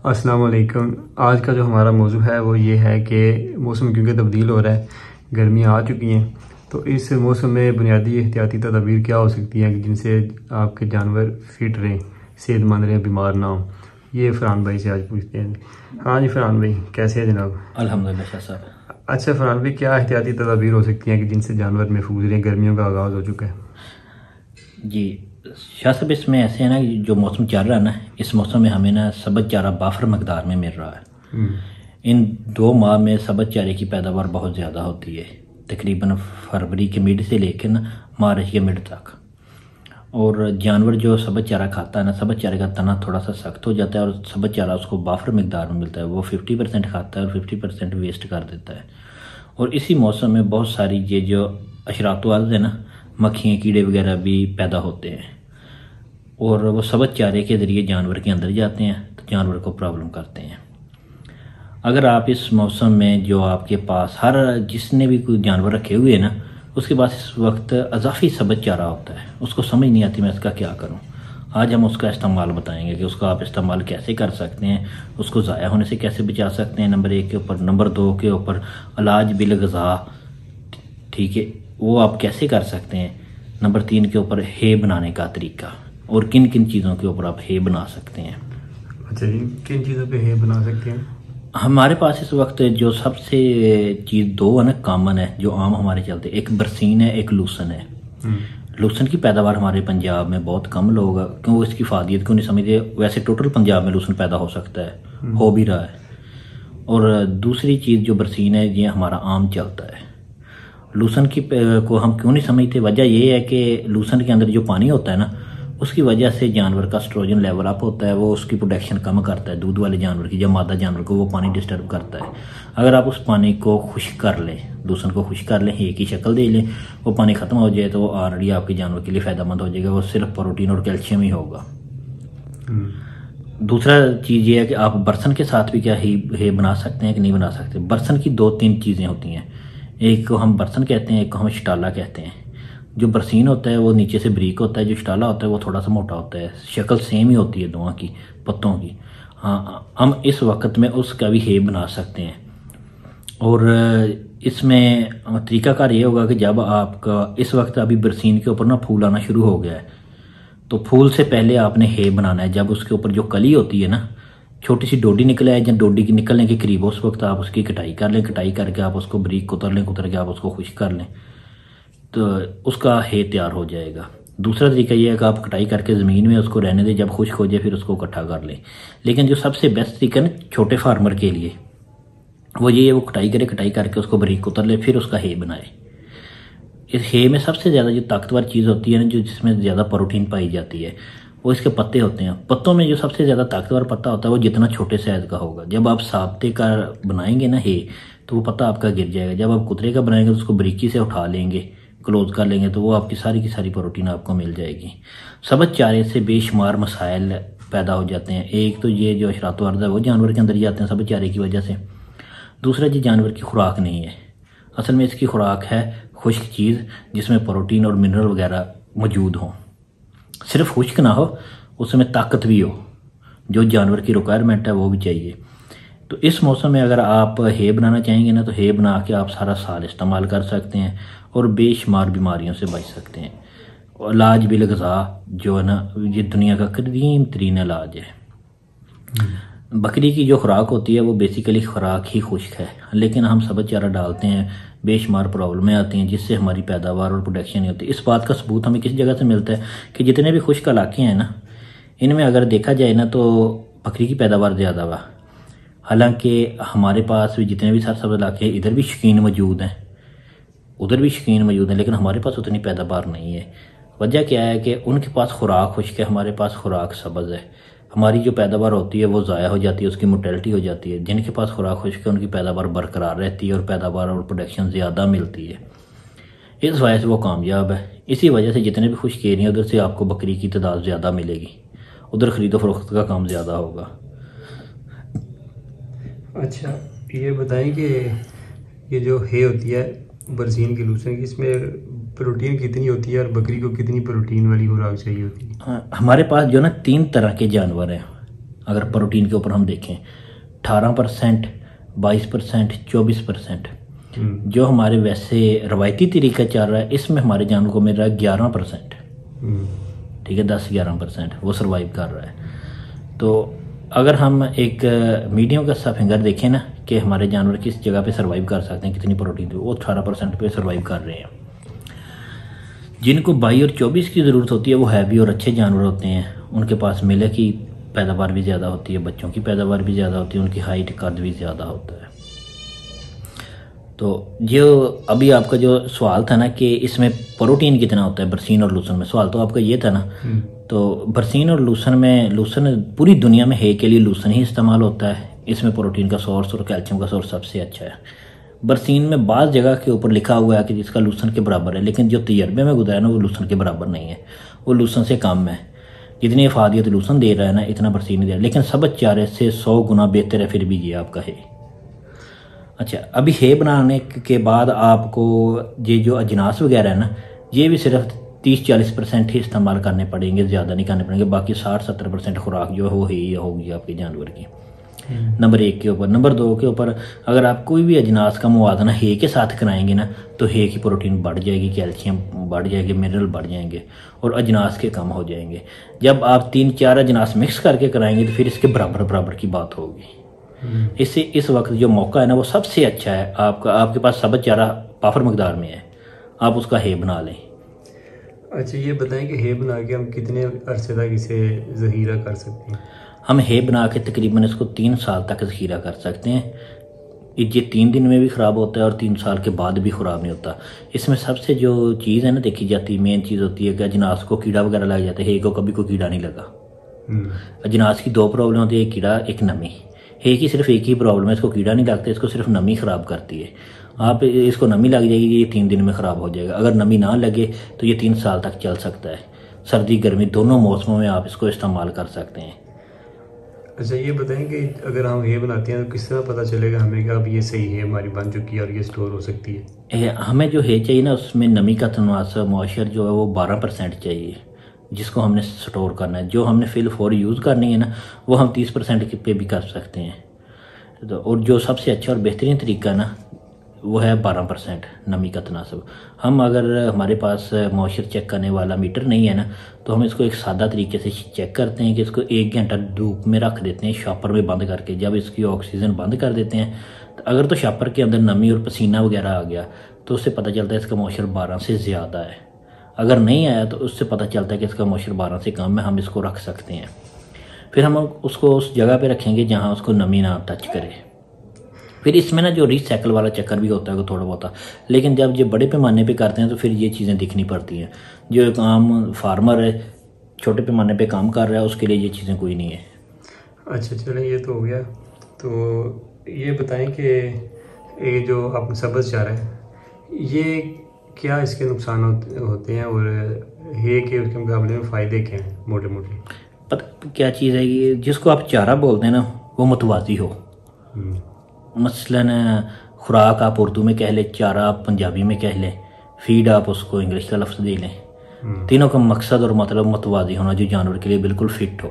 अस्सलाम वालेकुम। आज का जो हमारा मौजू है वो ये है कि मौसम क्योंकि तब्दील हो रहा है, गर्मियाँ आ चुकी हैं, तो इस मौसम में बुनियादी एहतियाती तदाबीर क्या हो सकती हैं कि जिनसे आपके जानवर फिट रहें, सेहतमंद रहें, बीमार ना हों। ये फ़रहान भाई से आज पूछते हैं। हाँ जी फ़रहान भाई, कैसे हैं जनाब? अल्हम्दुलिल्लाह शाह साहब। अच्छा फ़रहान भाई, क्या एहतियाती तदाबीर हो सकती हैं कि जिनसे जानवर महफूज रहें? गर्मियों का आगाज़ हो चुका है। जी शाह साहब, इसमें ऐसे है ना, जो मौसम चल रहा है ना, इस मौसम में हमें ना सब्ज़ चारा बाफर मकदार में मिल रहा है। इन 2 माह में सब्ज़ चारे की पैदावार बहुत ज़्यादा होती है, तकरीबन फरवरी के मिड से लेकर ना मार्च के मिड तक। और जानवर जो सब्ज़ चारा खाता है ना, सब्ज़ चारे का तना थोड़ा सा सख्त हो जाता है और सब्ज़ चारा उसको बाफर मकदार में मिलता है। वो 50% खाता है और 50% वेस्ट कर देता है। और इसी मौसम में बहुत सारी ये जो अशरात अर्ज़ है ना, मक्खियाँ कीड़े वगैरह भी पैदा होते हैं और वो सब्ज़ चारे के ज़रिए जानवर के अंदर जाते हैं तो जानवर को प्रॉब्लम करते हैं। अगर आप इस मौसम में जो आपके पास हर जिसने भी कोई जानवर रखे हुए हैं ना, उसके पास इस वक्त अजाफी सब्ज़ चारा होता है, उसको समझ नहीं आती मैं इसका क्या करूं। आज हम उसका इस्तेमाल बताएंगे कि उसका आप इस्तेमाल कैसे कर सकते हैं, उसको ज़ाया होने से कैसे बचा सकते हैं, नंबर 1 के ऊपर। नंबर 2 के ऊपर इलाज बिल ग़िज़ा, ठीक है, वो आप कैसे कर सकते हैं। नंबर 3 के ऊपर हे बनाने का तरीका और किन किन चीज़ों के ऊपर आप हे बना सकते हैं। अच्छा जी, किन चीज़ों पे है बना सकते हैं? हमारे पास इस वक्त जो सबसे चीज़ 2 है ना, कॉमन है, जो आम हमारे चलते, एक बरसीन है, एक लूसन है। लूसन की पैदावार हमारे पंजाब में बहुत कम लोग, क्यों वो इसकी फादियत क्यों नहीं समझते। वैसे टोटल पंजाब में लूसन पैदा हो सकता है, हो भी रहा है। और दूसरी चीज़ जो बरसीन है, ये हमारा आम चलता है। लूसन की को हम क्यों नहीं समझते, वजह ये है कि लूसन के अंदर जो पानी होता है ना, उसकी वजह से जानवर का एस्ट्रोजन लेवल अप होता है, वो उसकी प्रोडक्शन कम करता है। दूध वाले जानवर की, जब मादा जानवर को वो पानी डिस्टर्ब करता है। अगर आप उस पानी को खुश्क कर लें, लूसन को खुश्क कर लें, एक ही शक्ल दे लें, वो पानी ख़त्म हो जाए, तो वो ऑलरेडी आपके जानवर के लिए फ़ायदेमंद हो जाएगा। वो सिर्फ प्रोटीन और कैल्शियम ही होगा। दूसरा चीज़ ये है कि आप बर्सन के साथ भी क्या हे बना सकते हैं कि नहीं बना सकते। बर्सन की 2-3 चीज़ें होती हैं, एक को हम बर्सन कहते हैं, एक को हम शटाला कहते हैं। जो बरसीन होता है वो नीचे से ब्रीक होता है, जो शटाला होता है वो थोड़ा सा मोटा होता है। शक्ल सेम ही होती है दोनों की, पत्तों की। हाँ, हम इस वक्त में उसका भी हे बना सकते हैं। और इसमें तरीकाकार ये होगा कि जब आपका इस वक्त अभी बरसीन के ऊपर ना फूल आना शुरू हो गया है, तो फूल से पहले आपने हे बनाना है। जब उसके ऊपर जो कली होती है ना, छोटी सी डोडी निकले है, जब डोडी की निकलने के करीब, उस वक्त आप उसकी कटाई कर लें। कटाई करके आप उसको बारीक कुतर लें, कुतर के आप उसको खुश्क कर लें, तो उसका हे तैयार हो जाएगा। दूसरा तरीका ये है कि आप कटाई करके ज़मीन में उसको रहने दें, जब खुश्क हो जाए फिर उसको इकट्ठा कर लें। लेकिन जो सबसे बेस्ट तरीका है ना छोटे फार्मर के लिए, वो ये है, वो कटाई करे, कटाई करके उसको बारीक कुतर ले, फिर उसका हे बनाए। इस हे में सबसे ज़्यादा जो ताकतवर चीज़ होती है ना, जो जिसमें ज़्यादा प्रोटीन पाई जाती है, वो इसके पत्ते होते हैं। पत्तों में जो सबसे ज़्यादा ताकतवर पत्ता होता है वो जितना छोटे साइज़ का होगा। जब आप साबते का बनाएंगे ना हे, तो वो पत्ता आपका गिर जाएगा। जब आप कुतरे का बनाएंगे तो उसको बारीकी से उठा लेंगे, क्लोज कर लेंगे, तो वो आपकी सारी की सारी प्रोटीन आपको मिल जाएगी। सब्ज़ चारे से बेशुमार मसाइल पैदा हो जाते हैं। एक तो ये जो अशरात अर्ज़ है वो जानवर के अंदर जाते हैं सब्ज़ चारे की वजह से। दूसरा, जी जानवर की खुराक नहीं है, असल में इसकी खुराक है खुश्क चीज़ जिसमें प्रोटीन और मिनरल वगैरह मौजूद हों। सिर्फ खुश्क ना हो, उसमें ताकत भी हो, जो जानवर की रिक्वायरमेंट है वो भी चाहिए। तो इस मौसम में अगर आप हे बनाना चाहेंगे ना, तो हे बना के आप सारा साल इस्तेमाल कर सकते हैं और बेशुमार बीमारियों से बच सकते हैं। और इलाज बिल ग़िज़ा जो है ना, ये दुनिया का करीम तरीन इलाज है। बकरी की जो खुराक होती है वो बेसिकली खुराक ही खुश्क है, लेकिन हम सब्ज़ चारा डालते हैं, बेशुमार प्रॉब्लमें आती हैं जिससे हमारी पैदावार और प्रोडक्शन नहीं होती। इस बात का सबूत हमें किस जगह से मिलता है कि जितने भी खुश्क इलाके हैं ना, इनमें अगर देखा जाए ना तो बकरी की पैदावार ज़्यादा हुआ। हालांकि हमारे पास भी जितने भी सरसब्ज़ इलाके हैं, इधर भी शौकीन मौजूद हैं, उधर भी शौकीन मौजूद हैं, लेकिन हमारे पास उतनी पैदावार नहीं है। वजह क्या है कि उनके पास खुराक खुश्क है, हमारे पास खुराक सब्ज़ है। हमारी जो पैदावार होती है वो ज़ाया हो जाती है, उसकी मोर्टेलिटी हो जाती है। जिनके पास खुराक खुश्क है उनकी पैदावार बरकरार रहती है और पैदावार और प्रोडक्शन ज़्यादा मिलती है। इस वजह से वो कामयाब है। इसी वजह से जितने भी खुश्क एरिया उधर से आपको बकरी की तादाद ज़्यादा मिलेगी, उधर ख़रीदो फरोख्त का काम ज़्यादा होगा। अच्छा, ये बताएं कि ये जो हे होती है बरसीन की, लूसन की, इसमें प्रोटीन कितनी होती है और बकरी को कितनी प्रोटीन वाली खुराक चाहिए होती है? हमारे पास जो ना 3 तरह के जानवर हैं। अगर प्रोटीन के ऊपर हम देखें 18%, 22%, 24%। जो हमारे वैसे रवायती तरीका चल रहा है इसमें हमारे जानवर को मिल रहा है 11%। ठीक है, 10-11% वो सर्वाइव कर रहा है। तो अगर हम एक मीडियम का सा फिंगर देखें ना कि हमारे जानवर किस जगह पे सर्वाइव कर सकते हैं, कितनी प्रोटीन, तो वो 18% पे सर्वाइव कर रहे हैं। जिनको 22 और 24 की ज़रूरत होती है वो हैवी और अच्छे जानवर होते हैं, उनके पास मिल्क की पैदावार भी ज़्यादा होती है, बच्चों की पैदावार भी ज़्यादा होती है, उनकी हाइट कद भी ज़्यादा होता है। तो जो अभी आपका जो सवाल था ना कि इसमें प्रोटीन कितना होता है बरसीन और लूसन में, सवाल तो आपका ये था ना। तो बरसीन और लूसन में, लूसन पूरी दुनिया में है के लिए लूसन ही इस्तेमाल होता है, इसमें प्रोटीन का सोर्स और कैल्शियम का सोर्स सबसे अच्छा है। बरसीन में बाज़ जगह के ऊपर लिखा हुआ है कि जिसका लूसन के बराबर है, लेकिन जो तजर्बे में गुजरा है ना वो लूसन के बराबर नहीं है, वो लूसन से कम है। जितनी अफादियत लूसन दे रहा है ना इतना बरसीन नहीं दे रहा, लेकिन सबज चारे से 100 गुना बेहतर है फिर भी ये आपका है। अच्छा, अभी है बनाने के बाद आपको ये जो अजनास वगैरह है ना ये भी सिर्फ 30-40% ही इस्तेमाल करने पड़ेंगे, ज़्यादा नहीं करने पड़ेंगे। बाकी 60-70% खुराक जो है वो ही होगी आपके जानवर की। नंबर 1 के ऊपर। नंबर 2 के ऊपर अगर आप कोई भी अजनास का मुवाजना हे के साथ कराएंगे ना तो हे की प्रोटीन बढ़ जाएगी, कैल्शियम बढ़ जाएगी, मिनरल बढ़ जाएंगे और अजनास के कम हो जाएंगे। जब आप 3-4 अजनास मिक्स करके कराएंगे तो फिर इसके बराबर बराबर की बात होगी। इससे इस वक्त जो मौका है ना वो सबसे अच्छा है आपका, आपके पास सबज चारा पाफर मकदार में है, आप उसका हे बना लें। अच्छा, ये बताएं कि हे बना के हम कितने अरसे तक इसे ज़ख़ीरा कर सकते हैं? हम हे बना के तकरीबन इसको 3 साल तक ज़ख़ीरा कर सकते हैं। ये 3 दिन में भी ख़राब होता है और 3 साल के बाद भी ख़राब नहीं होता। इसमें सबसे जो चीज़ है ना देखी जाती, मेन चीज़ होती है कि अजनास को कीड़ा वगैरह लग जाता है, हे को कभी कोई कीड़ा नहीं लगा। अजनास की 2 प्रॉब्लम होती है, एक कीड़ा एक नमी। हे की सिर्फ एक ही प्रॉब्लम है, इसको कीड़ा नहीं लगता, इसको सिर्फ नमी ख़राब करती है। आप इसको नमी लग जाएगी ये 3 दिन में ख़राब हो जाएगा। अगर नमी ना लगे तो ये 3 साल तक चल सकता है। सर्दी गर्मी दोनों मौसमों में आप इसको इस्तेमाल कर सकते हैं। अच्छा, ये बताएं कि अगर हम हे बनाते हैं तो किस तरह पता चलेगा हमें कि अब ये सही है हमारी बन चुकी है और ये स्टोर हो सकती है? हमें जो हे चाहिए ना उसमें नमी का तनासब मॉइस्चर जो है वो 12% चाहिए जिसको हमने स्टोर करना है। जो हमने फिल फॉर यूज़ करनी है ना वो हम 30% पे भी कर सकते हैं। तो और जो सबसे अच्छा और बेहतरीन तरीका ना वो है 12% नमी का तनासब। हम अगर हमारे पास मॉइस्चर चेक करने वाला मीटर नहीं है ना तो हम इसको एक सादा तरीके से चेक करते हैं कि इसको 1 घंटा धूप में रख देते हैं शॉपर में बंद करके। जब इसकी ऑक्सीजन बंद कर देते हैं तो अगर तो शॉपर के अंदर नमी और पसीना वगैरह आ गया तो उससे पता चलता है इसका मॉइस्चर 12 से ज़्यादा है। अगर नहीं आया तो उससे पता चलता है कि इसका मॉइस्चर 12 से कम है, हम इसको रख सकते हैं। फिर हम उसको उस जगह पे रखेंगे जहाँ उसको नमी ना टच करे। फिर इसमें ना जो रिसाइकल वाला चक्कर भी होता है वो थोड़ा बहुत, लेकिन जब ये बड़े पैमाने पे करते हैं तो फिर ये चीज़ें दिखनी पड़ती हैं। जो एक आम फार्मर है छोटे पैमाने पे काम कर रहा है उसके लिए ये चीज़ें कोई नहीं है। अच्छा, चलें ये तो हो गया। तो ये बताएं कि ये जो आप सब्ज़ चारा है ये क्या इसके नुकसान होते हैं और हे के उसके मुकाबले में फ़ायदे क्या हैं मोटे मोटे? पता क्या चीज़ है कि जिसको आप चारा बोलते हैं ना वो मुतवाज़ी हो। मसलन खुराक आप उर्दू में कह लें, चारा आप पंजाबी में कह लें, फीड आप उसको इंग्लिश का लफ्ज़ दे लें। तीनों का मकसद और मतलब मुतवाज़ी होना जो जानवर के लिए बिल्कुल फिट हो।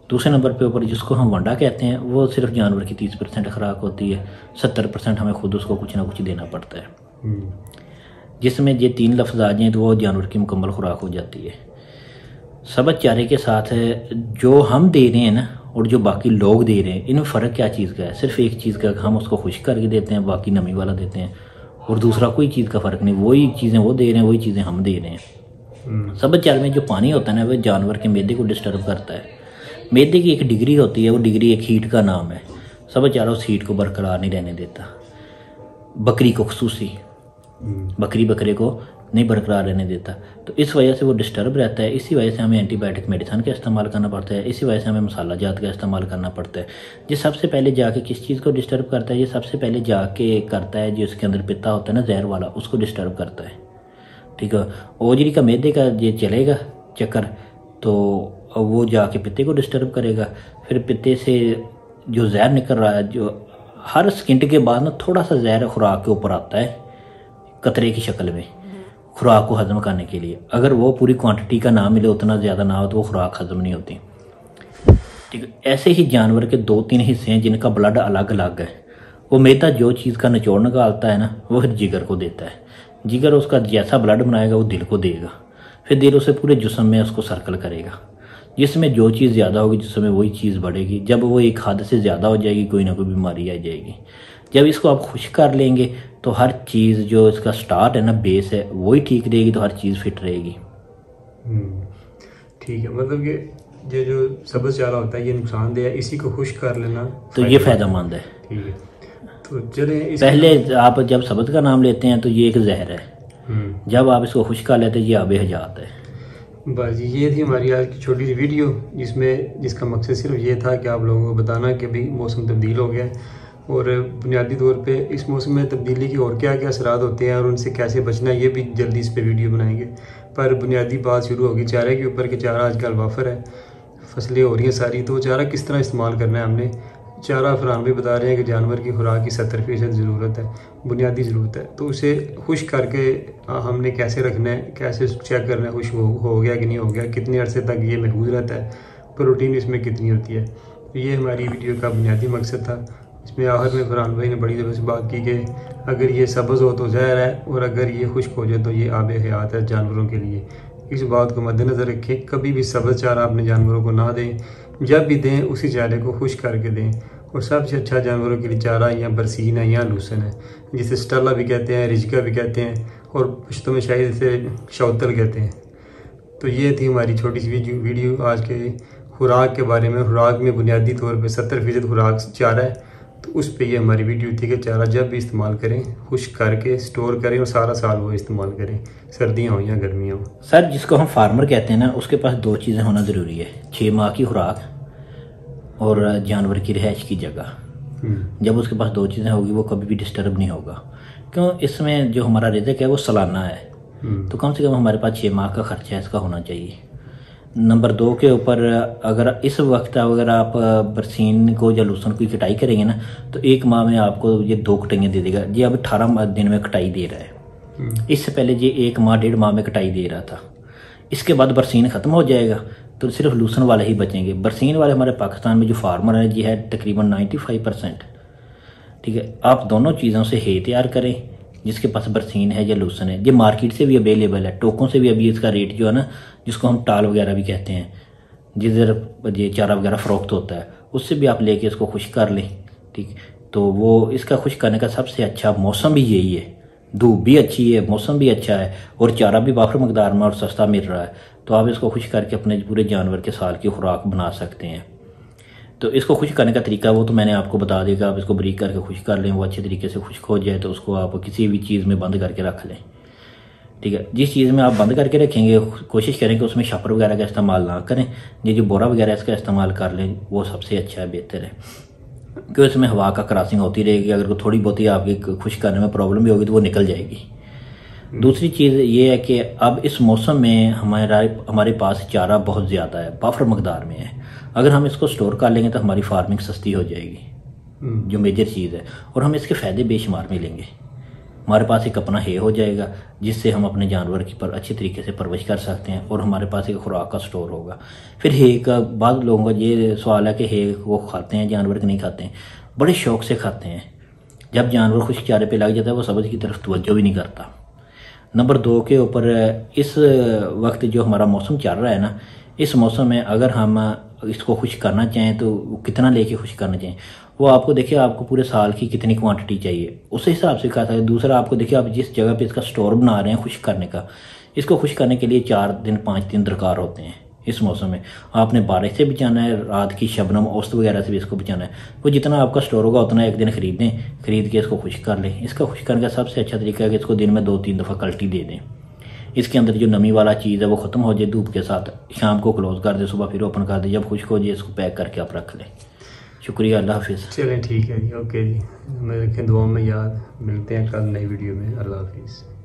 दूसरे नंबर पे ऊपर जिसको हम वंडा कहते हैं वो सिर्फ जानवर की 30% खुराक होती है, 70% हमें खुद उसको कुछ ना कुछ देना पड़ता है। जिसमें ये 3 लफ्ज़ आ जाएँ तो वो जानवर की मुकम्मल खुराक हो जाती है। सबज चारे के साथ जो हम दे रहे हैं ना और जो बाकी लोग दे रहे हैं इनमें फ़र्क क्या चीज़ का है? सिर्फ एक चीज़ का, हम उसको खुश्क करके देते हैं, बाकी नमी वाला देते हैं, और दूसरा कोई चीज़ का फ़र्क नहीं। वही चीज़ें वो दे रहे हैं, वही चीज़ें हम दे रहे हैं। सबज चारे में जो पानी होता है ना वह जानवर के मैदे को डिस्टर्ब करता है। मैदे की एक डिग्री होती है, वो डिग्री एक हीट का नाम है। सबज चारा उस हीट को बरकरार नहीं रहने देता। बकरी को खुसूसी बकरे को नहीं बरकरार रहने देता, तो इस वजह से वो डिस्टर्ब रहता है। इसी वजह से हमें एंटीबायोटिक मेडिसिन का इस्तेमाल करना पड़ता है, इसी वजह से हमें मसाला जात का इस्तेमाल करना पड़ता है। ये सबसे पहले जाके किस चीज़ को डिस्टर्ब करता है? ये सबसे पहले जाके करता है जो इसके अंदर पित्ता होता है ना जहर वाला, उसको डिस्टर्ब करता है। ठीक है, ओजरी का मैदे का ये चलेगा चक्कर तो वो जाके पित्ते को डिस्टर्ब करेगा। फिर पित्ते से जो जहर निकल रहा है, जो हर स्किंट के बाद ना थोड़ा सा जहर खुराक के ऊपर आता है कतरे की शक्ल में खुराक को हजम करने के लिए। अगर वो पूरी क्वांटिटी का ना मिले, उतना ज़्यादा ना हो तो वो खुराक हजम नहीं होती। ठीक है। ऐसे ही जानवर के 2-3 हिस्से हैं जिनका ब्लड अलग अलग है। वो मैदा जो चीज़ का निचोड़ निकालता है ना, वो फिर जिगर को देता है। जिगर उसका जैसा ब्लड बनाएगा वो दिल को देगा, फिर दिल उसे पूरे जिस्म में उसको सर्कल करेगा। जिसमें जो चीज़ ज़्यादा होगी जिसमें वही चीज़ बढ़ेगी। जब वो एक हद से ज़्यादा हो जाएगी कोई ना कोई बीमारी आ जाएगी। जब इसको आप खुश कर लेंगे तो हर चीज़ जो इसका स्टार्ट है ना, बेस है, वही ठीक रहेगी तो हर चीज़ फिट रहेगी। ठीक है, मतलब कि ये जो सब्ज़ चारा होता है ये नुकसानदेह है, इसी को खुश कर लेना तो ये फ़ायदेमंद है। ठीक है, तो चले पहले आप जब सब्ज़ का नाम लेते हैं तो ये एक जहर है, जब आप इसको खुश कर लेते हैं ये आब हयात है। बस ये थी हमारी आज की छोटी सी वीडियो, जिसका मकसद सिर्फ ये था कि आप लोगों को बताना कि भाई मौसम तब्दील हो गया है और बुनियादी तौर पे इस मौसम में तब्दीली के और क्या क्या असरात होते हैं और उनसे कैसे बचना है, ये भी जल्दी इस पे वीडियो बनाएंगे। पर बुनियादी बात शुरू होगी चारे के ऊपर कि चारा आजकल वाफर है, फसलें हो रही हैं सारी, तो चारा किस तरह इस्तेमाल करना है हमने। चारा फरहान भी बता रहे हैं कि जानवर की खुराक की 70% ज़रूरत है, बुनियादी ज़रूरत है, तो उसे खुश करके हमने कैसे रखना है, कैसे चेक करना है खुश हो गया कि नहीं हो गया, कितने अरसे तक ये महफूज रहता है, प्रोटीन इसमें कितनी होती है। तो ये हमारी वीडियो का बुनियादी मकसद था। इसमें आखिर में फरहान भाई ने बड़ी देर से बात की कि अगर ये सब्ज़ हो तो जहर है और अगर ये खुश्क हो जाए तो ये आब हयात है जानवरों के लिए। इस बात को मद्देनज़र रखें, कभी भी सब्ज़ चारा अपने जानवरों को ना दें, जब भी दें उसी चारे को खुश करके दें। और सबसे अच्छा जानवरों के लिए चारा या बरसीन है या लूसन है, जिसे स्टल्ला भी कहते हैं, रिजका भी कहते हैं और पश्तो में शायद इसे शौतल कहते हैं। तो ये थी हमारी छोटी सी वीडियो आज के खुराक के बारे में। खुराक में बुनियादी तौर पर 70% खुराक चारा है, तो उस पर ये हमारी वीडियो थी कि चारा जब भी इस्तेमाल करें खुश करके स्टोर करें और सारा साल वो इस्तेमाल करें, सर्दियाँ हो या गर्मियाँ हो। सर, जिसको हम फार्मर कहते हैं ना, उसके पास 2 चीज़ें होना ज़रूरी है, 6 माह की खुराक और जानवर की रिहाइश की जगह। जब उसके पास 2 चीज़ें होगी वो कभी भी डिस्टर्ब नहीं होगा, क्यों इसमें जो हमारा रिज़्क है वो सालाना है, तो कम से कम हमारे पास 6 माह का खर्चा इसका होना चाहिए। नंबर 2 के ऊपर अगर इस वक्त अगर आप बरसीन को या लूसन की कटाई करेंगे ना, तो 1 माह में आपको ये 2 कटाइयाँ दे देगा। ये अब 18 दिन में कटाई दे रहा है, इससे पहले ये 1 माह 1.5 माह में कटाई दे रहा था। इसके बाद बरसीन ख़त्म हो जाएगा तो सिर्फ लूसन वाले ही बचेंगे। बरसीन वाले हमारे पाकिस्तान में जो फार्मर है ये है तकरीबन 95%। ठीक है, आप दोनों चीज़ों से हे तैयार करें, जिसके पास बरसीन है या लूसन है। ये मार्केट से भी अवेलेबल है, टोकों से भी अभी इसका रेट जो है ना, जिसको हम टाल वगैरह भी कहते हैं, जिधर ये चारा वगैरह फ़रोख्त होता है, उससे भी आप लेके इसको खुश कर लें। ठीक, तो वो इसका खुश करने का सबसे अच्छा मौसम भी यही है। धूप भी अच्छी है, मौसम भी अच्छा है और चारा भी वाफर मकदार में और सस्ता मिल रहा है, तो आप इसको खुश करके अपने पूरे जानवर के साल की खुराक बना सकते हैं। तो इसको खुश करने का तरीका वो तो मैंने आपको बता दिया कि आप इसको ब्रीक करके खुश कर लें, वो अच्छे तरीके से खुश्क हो जाए तो उसको आप किसी भी चीज़ में बंद करके रख लें। ठीक है, जिस चीज़ में आप बंद करके रखेंगे कोशिश करें कि उसमें शपर वगैरह का इस्तेमाल ना करें, ये जो बोरा वगैरह इसका इस्तेमाल कर लें वो सबसे अच्छा है, बेहतर है, क्योंकि इसमें हवा का क्रॉसिंग होती रहेगी। अगर थोड़ी बहुत ही आपकी खुश करने में प्रॉब्लम भी होगी तो वो निकल जाएगी। दूसरी चीज़ ये है कि अब इस मौसम में हमारे पास चारा बहुत ज़्यादा है, वाफर मकदार में है। अगर हम इसको स्टोर कर लेंगे तो हमारी फार्मिंग सस्ती हो जाएगी, जो मेजर चीज़ है, और हम इसके फ़ायदे बेशुमार मिलेंगे। हमारे पास एक अपना हे हो जाएगा जिससे हम अपने जानवर की पर अच्छी तरीके से परवरिश कर सकते हैं और हमारे पास एक खुराक का स्टोर होगा। फिर हे का बाद लोगों का ये सवाल है कि हे वो खाते हैं जानवर के नहीं खाते हैं, बड़े शौक़ से खाते हैं। जब जानवर खुश्क चारे पे लग जाता है वो सब्ज़ की तरफ तवज्जो भी नहीं करता। नंबर 2 के ऊपर इस वक्त जो हमारा मौसम चल रहा है ना, इस मौसम में अगर हम इसको खुश करना चाहें तो कितना लेके खुश करना चाहिए, वो आपको देखिए आपको पूरे साल की कितनी क्वांटिटी चाहिए उस हिसाब से खाता है। दूसरा आपको देखिए आप जिस जगह पे इसका स्टोर बना रहे हैं खुश करने का, इसको खुश करने के लिए 4 दिन 5 दिन दरकार होते हैं। इस मौसम में आपने बारिश से बचाना है, रात की शबनम औसत वगैरह से भी इसको बचाना है। वो जितना आपका स्टोर होगा उतना एक दिन खरीद के इसको खुश कर लें। इसका खुश करने का सबसे अच्छा तरीका है कि इसको दिन में 2-3 दफ़ा कल्टी दे दें। इसके अंदर जो नमी वाला चीज़ है वो ख़त्म हो जाए धूप के साथ, शाम को क्लोज़ कर दे, सुबह फिर ओपन कर दे, जब खुश्क हो जाए इसको पैक करके आप रख लें। शुक्रिया, अल्लाह हाफिज़। चलें ठीक है जी, ओके जी, हमें रखें दुआ में याद। मिलते हैं कल नई वीडियो में। अल्लाह हाफिज़।